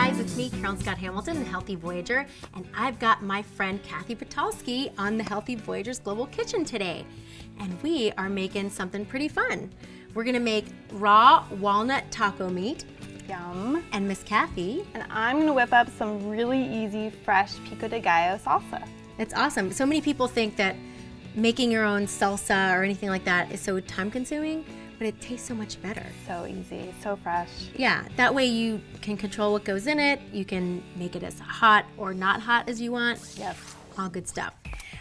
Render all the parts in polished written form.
guys, it's me, Carolyn Scott Hamilton, the Healthy Voyager, and I've got my friend Kathy Patalski on the Healthy Voyager's Global Kitchen today. And we are making something pretty fun. We're gonna make raw walnut taco meat. Yum. And Miss Kathy. And I'm gonna whip up some really easy, fresh pico de gallo salsa. It's awesome. So many people think that making your own salsa or anything like that is so time consuming, but it tastes so much better. So easy, so fresh. Yeah, that way you can control what goes in it. You can make it as hot or not hot as you want. Yes. All good stuff.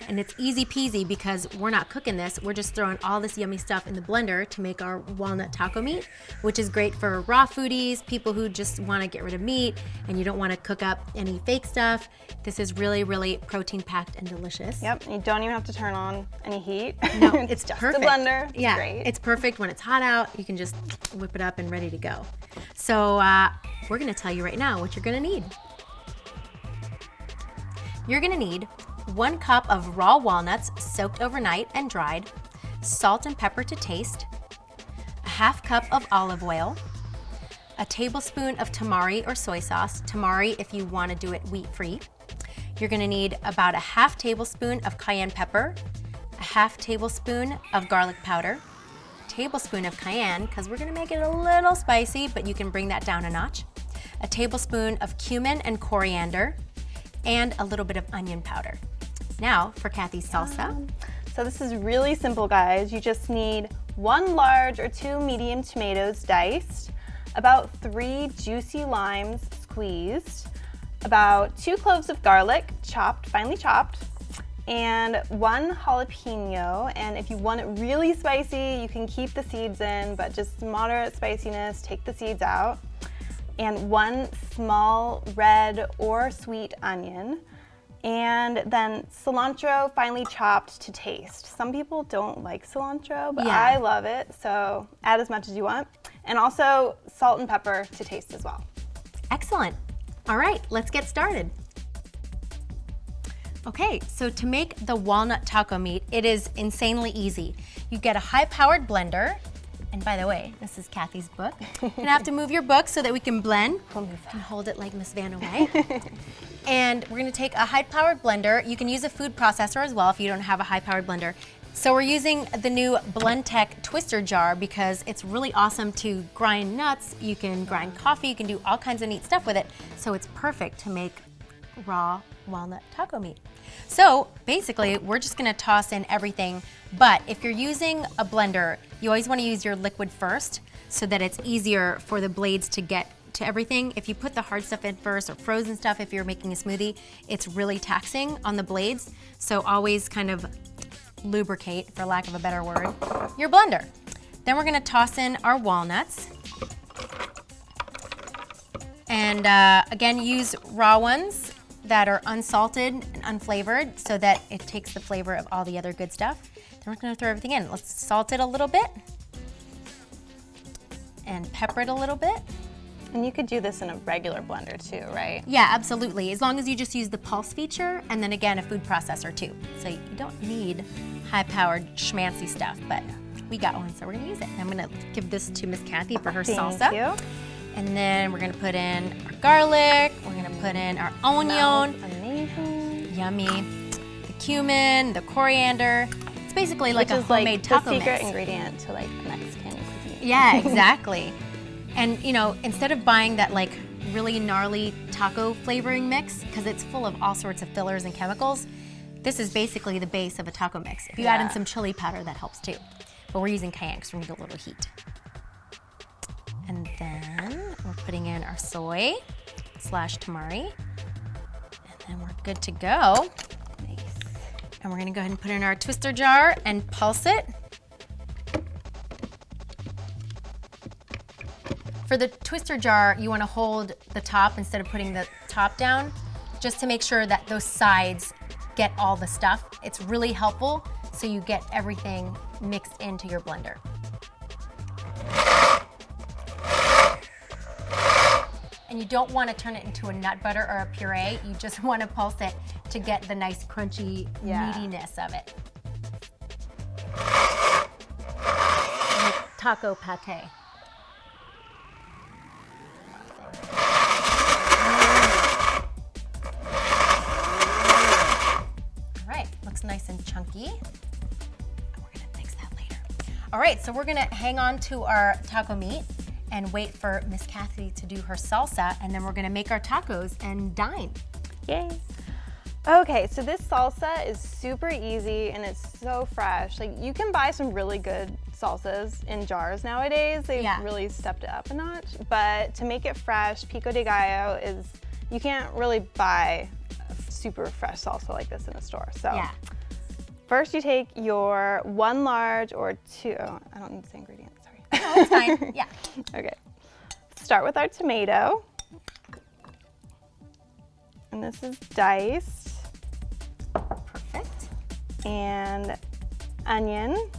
And it's easy peasy because we're not cooking this. We're just throwing all this yummy stuff in the blender to make our walnut taco meat, which is great for raw foodies, people who just want to get rid of meat and you don't want to cook up any fake stuff. This is really, really protein packed and delicious. Yep, you don't even have to turn on any heat. No, it's just perfect. the blender. It's yeah, great. It's perfect when it's hot out. You can just whip it up and ready to go. So we're gonna tell you right now what you're gonna need. You're gonna need 1 cup of raw walnuts soaked overnight and dried, salt and pepper to taste, a 1/2 cup of olive oil, a tablespoon of tamari or soy sauce, tamari if you want to do it wheat-free. You're gonna need about a 1/2 tablespoon of cayenne pepper, a 1/2 tablespoon of garlic powder, a tablespoon of cayenne, because we're gonna make it a little spicy, but you can bring that down a notch, a tablespoon of cumin and coriander, and a little bit of onion powder. Now for Kathy's salsa. So this is really simple, guys. You just need 1 large or 2 medium tomatoes diced, about 3 juicy limes squeezed, about 2 cloves of garlic chopped, finely chopped, and 1 jalapeno. And if you want it really spicy, you can keep the seeds in, but just moderate spiciness, take the seeds out. And 1 small red or sweet onion. And then cilantro finely chopped to taste. Some people don't like cilantro, but Yeah. I love it, so add as much as you want. And also salt and pepper to taste as well. Excellent. All right, let's get started. Okay, so to make the walnut taco meat, it is insanely easy. You get a high-powered blender, and by the way, this is Kathy's book. You're gonna have to move your book so that we can blend. We'll move You can hold it like Miss Vanaway. And we're gonna take a high-powered blender. You can use a food processor as well if you don't have a high-powered blender. So we're using the new BlendTec twister jar because it's really awesome to grind nuts. You can grind coffee, you can do all kinds of neat stuff with it. So it's perfect to make raw walnut taco meat. So basically, we're just gonna toss in everything, but if you're using a blender, you always wanna use your liquid first so that it's easier for the blades to get to everything. If you put the hard stuff in first or frozen stuff, if you're making a smoothie, it's really taxing on the blades. So always kind of lubricate, for lack of a better word, your blender. Then we're gonna toss in our walnuts. And again, use raw ones that are unsalted and unflavored so that it takes the flavor of all the other good stuff. Then we're gonna throw everything in. Let's salt it a little bit and pepper it a little bit. And you could do this in a regular blender too, right? Yeah, absolutely. As long as you just use the pulse feature and then again, a food processor too. So you don't need high-powered schmancy stuff, but we got one, so we're gonna use it. I'm gonna give this to Miss Kathy for her salsa. Thank you. And then we're gonna put in our garlic, we're gonna put in our onion, Amazing. yummy, the cumin, the coriander. It's basically like a homemade taco the secret mix. ingredient to like Mexican cuisine. Yeah, exactly. And you know, instead of buying that like really gnarly taco flavoring mix, because it's full of all sorts of fillers and chemicals, this is basically the base of a taco mix. If you add in some chili powder, that helps too. But we're using cayenne because we need a little heat. And then we're putting in our soy / tamari. And then we're good to go. Nice. And we're gonna go ahead and put it in our twister jar and pulse it. For the twister jar, you wanna hold the top instead of putting the top down, just to make sure that those sides get all the stuff. It's really helpful so you get everything mixed into your blender. And you don't want to turn it into a nut butter or a puree. You just want to pulse it to get the nice crunchy meatiness of it. Taco pate. nice and chunky. And we're gonna fix that later. All right, so we're gonna hang on to our taco meat and wait for Miss Kathy to do her salsa, and then we're gonna make our tacos and dine. Yay. Okay, so this salsa is super easy and it's so fresh. Like, you can buy some really good salsas in jars nowadays. They've really stepped it up a notch. But to make it fresh, pico de gallo is, you can't really buy a super fresh salsa like this in a store. So first you take your 1 large or 2, I don't need to say ingredients, sorry. No, it's fine, yeah. Okay, start with our tomato. And this is diced. Perfect. And onion.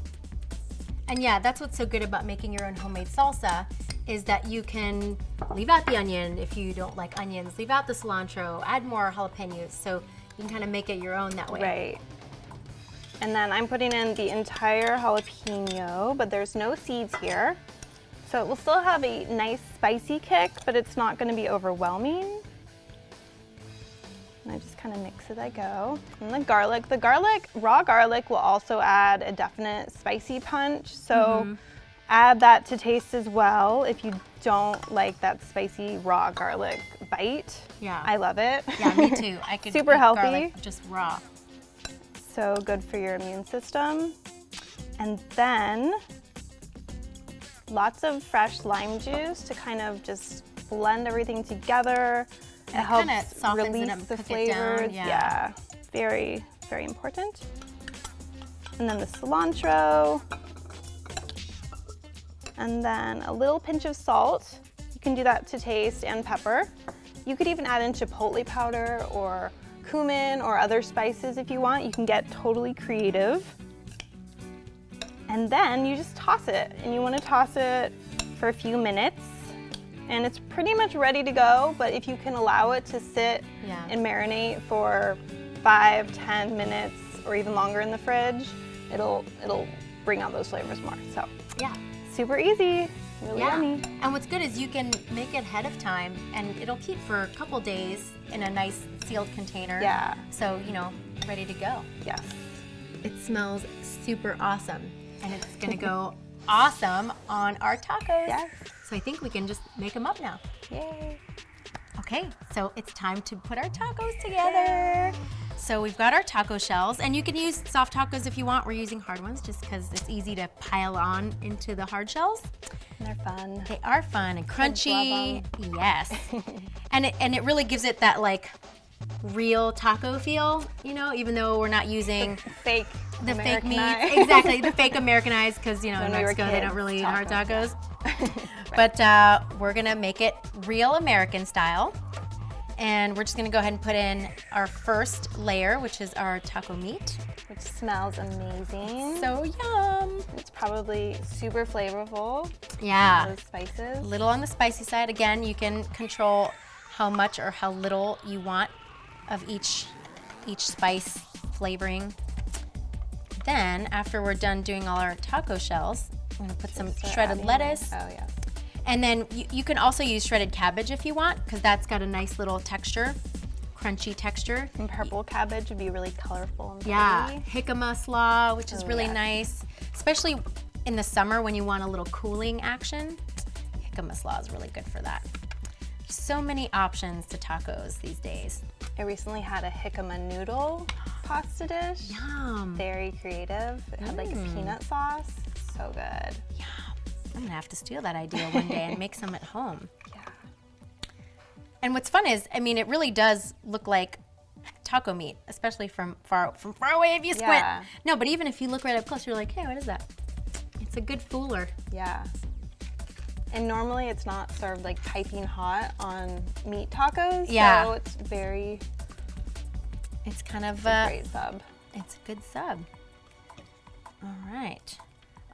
And yeah, that's what's so good about making your own homemade salsa, is that you can leave out the onion if you don't like onions, leave out the cilantro, add more jalapenos, so you can kind of make it your own that way. Right. And then I'm putting in the entire jalapeno, but there's no seeds here. So it will still have a nice spicy kick, but it's not going to be overwhelming. And I just kind of mix it as I go. And the garlic, raw garlic will also add a definite spicy punch. So add that to taste as well if you don't like that spicy raw garlic bite. Yeah. I love it. Yeah, me too. I could super eat healthy. Garlic just raw. So good for your immune system. And then lots of fresh lime juice to kind of just blend everything together. It helps release the flavors. Yeah, very, very important. And then the cilantro. And then a little pinch of salt. You can do that to taste, and pepper. You could even add in chipotle powder or cumin or other spices if you want. You can get totally creative. And then you just toss it. And you want to toss it for a few minutes. And it's pretty much ready to go, but if you can allow it to sit and marinate for 5-10 minutes or even longer in the fridge, it'll bring out those flavors more. So yeah, super easy, really yummy. And what's good is you can make it ahead of time, and it'll keep for a couple days in a nice sealed container. Yeah. So, you know, ready to go. Yes. It smells super awesome, and it's gonna go awesome on our tacos. Yes. So I think we can just make them up now. Yay. Okay, so it's time to put our tacos together. So we've got our taco shells, and you can use soft tacos if you want. We're using hard ones just because it's easy to pile on into the hard shells. And they're fun. They are fun and crunchy. Kids love 'em. Yes. and it really gives it that like real taco feel, you know, even though we're not using fake meats. Americanized. Exactly, the fake Americanized, because you know in When we were Mexico they don't kids, really eat hard tacos. Right. But we're gonna make it real American style, and we're just gonna go ahead and put in our first layer, which is our taco meat. Which smells amazing. So yum! It's probably super flavorful. Yeah. Those spices. A little on the spicy side. Again, you can control how much or how little you want of each spice flavoring. Then, after we're done doing all our taco shells, I'm gonna put some shredded lettuce. Oh yeah. And then you can also use shredded cabbage if you want, because that's got a nice little texture, crunchy texture. And purple cabbage would be really colorful and pretty. Yeah, jicama slaw, which is really yes. nice, especially in the summer when you want a little cooling action. Jicama slaw is really good for that. So many options to tacos these days. I recently had a jicama noodle pasta dish. Yum. Very creative. It had like a peanut sauce. So good. Yum. I'm gonna have to steal that idea one day and make some at home. Yeah. And what's fun is, I mean, it really does look like taco meat, especially from far away if you squint. Yeah. No, but even if you look right up close, you're like, hey, what is that? It's a good fooler. Yeah. And normally it's not served like piping hot on meat tacos. Yeah. So it's very, It's kind of a great sub. It's a good sub. All right.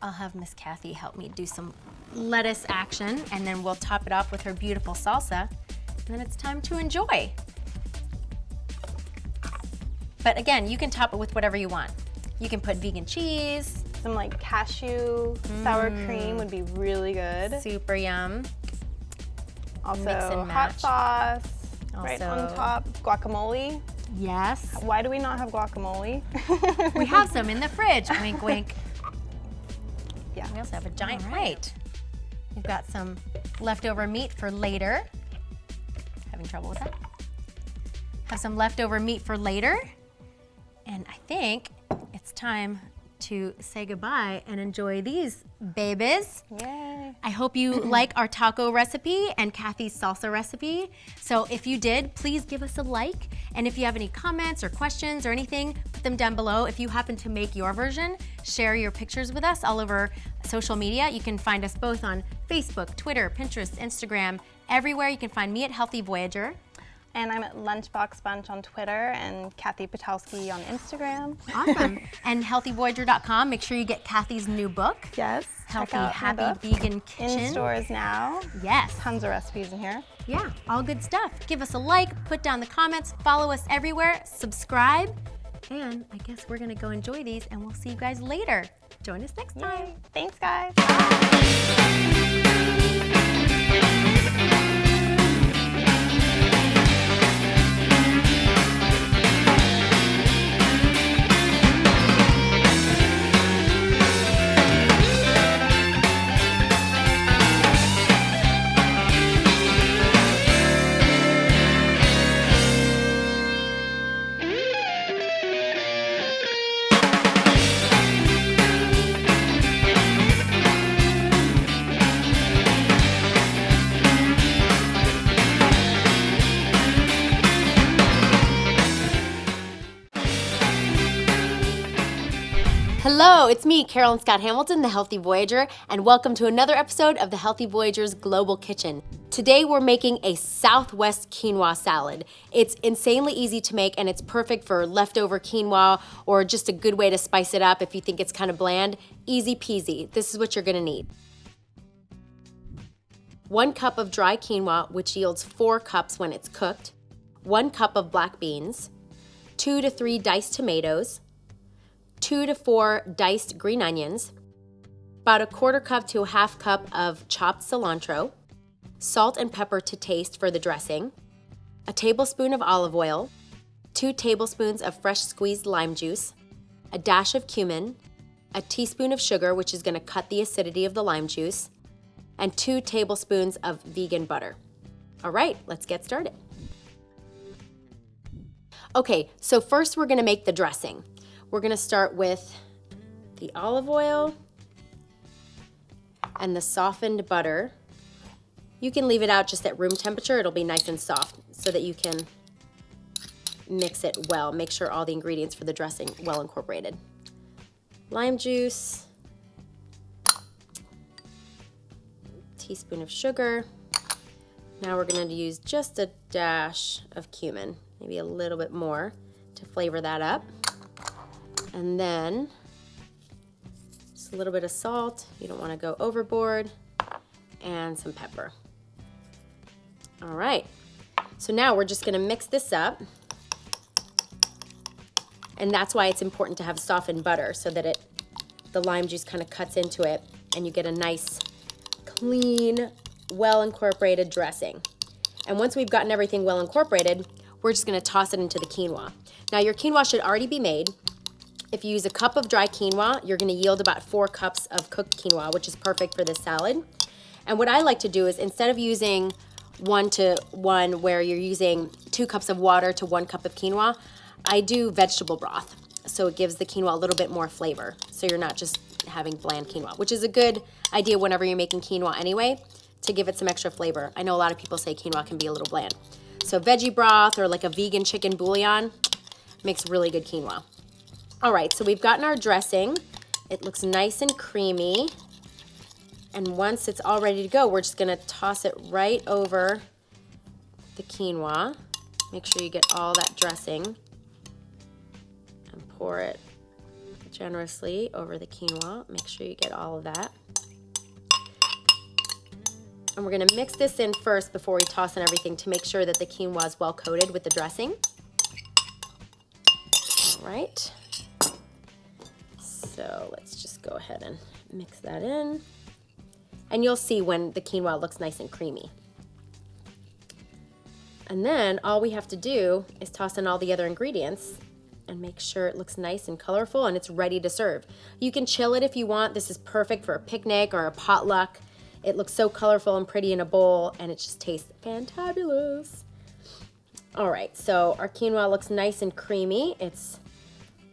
I'll have Miss Kathy help me do some lettuce action, and then we'll top it off with her beautiful salsa, and then it's time to enjoy. But again, you can top it with whatever you want. You can put vegan cheese. Some like cashew sour cream would be really good. Super yum. Also Mix and hot match. sauce right Also- on top. Guacamole Yes. Why do we not have guacamole? We have some in the fridge. Wink, wink. Yeah. We also have a giant plate. We've got some leftover meat for later. Having trouble with that? Have some leftover meat for later. And I think it's time to say goodbye and enjoy these babies. Yay. I hope you like our taco recipe and Kathy's salsa recipe. So if you did, please give us a like. And if you have any comments or questions or anything, put them down below. If you happen to make your version, share your pictures with us all over social media. You can find us both on Facebook, Twitter, Pinterest, Instagram, everywhere. You can find me at Healthy Voyager. And I'm at Lunchbox Bunch on Twitter and Kathy Patowski on Instagram. Awesome. And healthyvoyager.com. Make sure you get Kathy's new book. Yes. Healthy, Happy Vegan Kitchen. In stores now. Yes. Tons of recipes in here. Yeah, all good stuff. Give us a like, put down the comments, follow us everywhere, subscribe, and I guess we're gonna go enjoy these and we'll see you guys later. Join us next time. Yay. Thanks, guys. Hello, it's me, Carolyn Scott Hamilton, the Healthy Voyager, and welcome to another episode of the Healthy Voyager's Global Kitchen. Today we're making a Southwest quinoa salad. It's insanely easy to make and it's perfect for leftover quinoa or just a good way to spice it up if you think it's kind of bland. Easy peasy. This is what you're gonna need. 1 cup of dry quinoa, which yields 4 cups when it's cooked. 1 cup of black beans. 2 to 3 diced tomatoes. 2 to 4 diced green onions, about a 1/4 cup to a 1/2 cup of chopped cilantro, salt and pepper to taste for the dressing, a tablespoon of olive oil, 2 tablespoons of fresh squeezed lime juice, a dash of cumin, a teaspoon of sugar, which is going to cut the acidity of the lime juice, and 2 tablespoons of vegan butter. All right, let's get started. Okay, so first we're going to make the dressing. We're gonna start with the olive oil and the softened butter. You can leave it out just at room temperature. It'll be nice and soft so that you can mix it well. Make sure all the ingredients for the dressing well incorporated. Lime juice, teaspoon of sugar. Now we're gonna use just a dash of cumin, maybe a little bit more to flavor that up. And then just a little bit of salt. You don't want to go overboard. And some pepper. All right. So now we're just going to mix this up. And that's why it's important to have softened butter so that the lime juice kind of cuts into it and you get a nice, clean, well-incorporated dressing. And once we've gotten everything well incorporated, we're just going to toss it into the quinoa. Now your quinoa should already be made. If you use a cup of dry quinoa, you're gonna yield about 4 cups of cooked quinoa, which is perfect for this salad. And what I like to do is instead of using 1-to-1 where you're using 2 cups of water to 1 cup of quinoa, I do vegetable broth. So it gives the quinoa a little bit more flavor. So you're not just having bland quinoa, which is a good idea whenever you're making quinoa anyway, to give it some extra flavor. I know a lot of people say quinoa can be a little bland. So veggie broth or like a vegan chicken bouillon makes really good quinoa. All right, so we've gotten our dressing. It looks nice and creamy. And once it's all ready to go, we're just gonna toss it right over the quinoa. Make sure you get all that dressing and pour it generously over the quinoa. Make sure you get all of that. And we're gonna mix this in first before we toss in everything to make sure that the quinoa is well coated with the dressing. All right. So let's just go ahead and mix that in. And you'll see when the quinoa looks nice and creamy. And then all we have to do is toss in all the other ingredients and make sure it looks nice and colorful and it's ready to serve. You can chill it if you want. This is perfect for a picnic or a potluck. It looks so colorful and pretty in a bowl, and it just tastes fantabulous. All right, so our quinoa looks nice and creamy. It's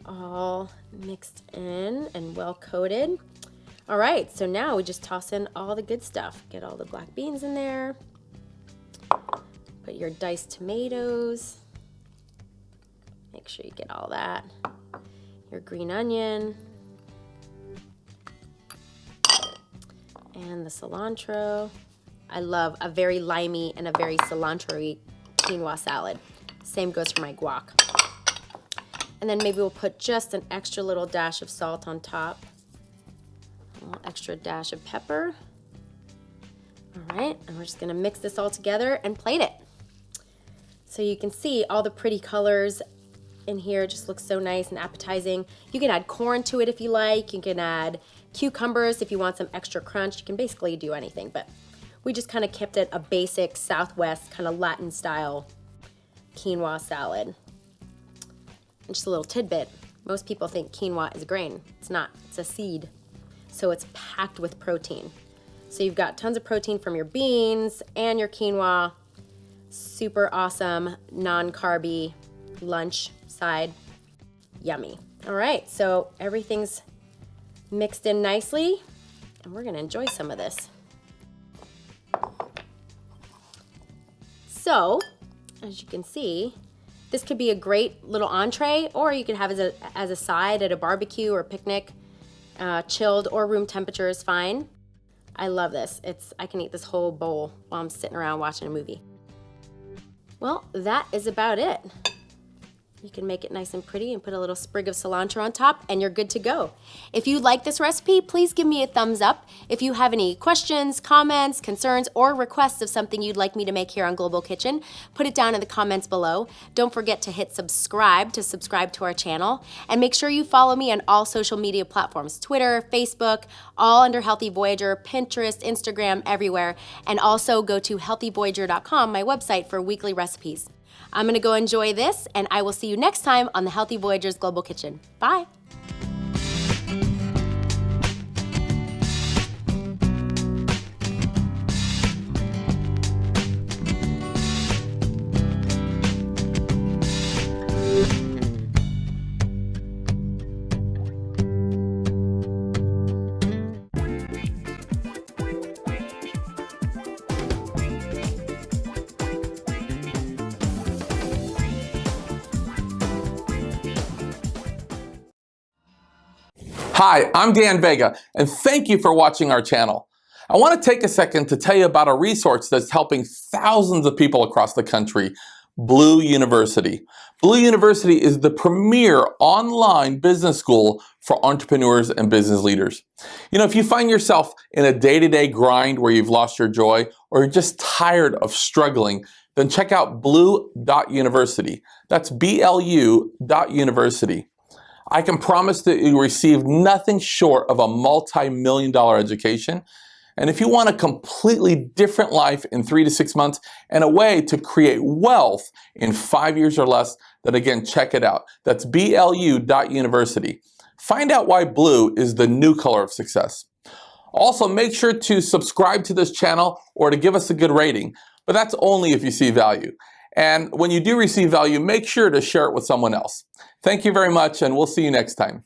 all mixed in and well coated. All right, so now we just toss in all the good stuff. Get all the black beans in there. Put your diced tomatoes. Make sure you get all that. Your green onion. And the cilantro. I love a very limey and a very cilantro-y quinoa salad. Same goes for my guac. And then maybe we'll put just an extra little dash of salt on top. A little extra dash of pepper. All right, and we're just gonna mix this all together and plate it. So you can see all the pretty colors in here. It just looks so nice and appetizing. You can add corn to it if you like. You can add cucumbers if you want some extra crunch. You can basically do anything, but we just kind of kept it a basic Southwest kind of Latin style quinoa salad. And just a little tidbit, most people think quinoa is a grain. It's not, it's a seed. So it's packed with protein. So you've got tons of protein from your beans and your quinoa. Super awesome, non-carby lunch side. Yummy. All right, so everything's mixed in nicely, and we're gonna enjoy some of this. So, as you can see, this could be a great little entree, or you could have it as a side at a barbecue or picnic. Chilled or room temperature is fine. I love this. I can eat this whole bowl while I'm sitting around watching a movie. Well, that is about it. You can make it nice and pretty and put a little sprig of cilantro on top, and you're good to go. If you like this recipe, please give me a thumbs up. If you have any questions, comments, concerns, or requests of something you'd like me to make here on Global Kitchen, put it down in the comments below. Don't forget to hit subscribe to our channel, and make sure you follow me on all social media platforms, Twitter, Facebook, all under Healthy Voyager, Pinterest, Instagram, everywhere. And also go to healthyvoyager.com, my website, for weekly recipes. I'm gonna go enjoy this, and I will see you next time on the Healthy Voyagers Global Kitchen. Bye. Hi, I'm Dan Vega, and thank you for watching our channel. I want to take a second to tell you about a resource that's helping thousands of people across the country, Blue University. Blue University is the premier online business school for entrepreneurs and business leaders. You know, if you find yourself in a day-to-day grind where you've lost your joy, or you're just tired of struggling, then check out blue.university. That's BLU.university. I can promise that you receive nothing short of a multi-million-dollar education. And if you want a completely different life in 3 to 6 months and a way to create wealth in 5 years or less, then again, check it out. That's BLU.university. Find out why blue is the new color of success. Also, make sure to subscribe to this channel or to give us a good rating, but that's only if you see value. And when you do receive value, make sure to share it with someone else. Thank you very much, and we'll see you next time.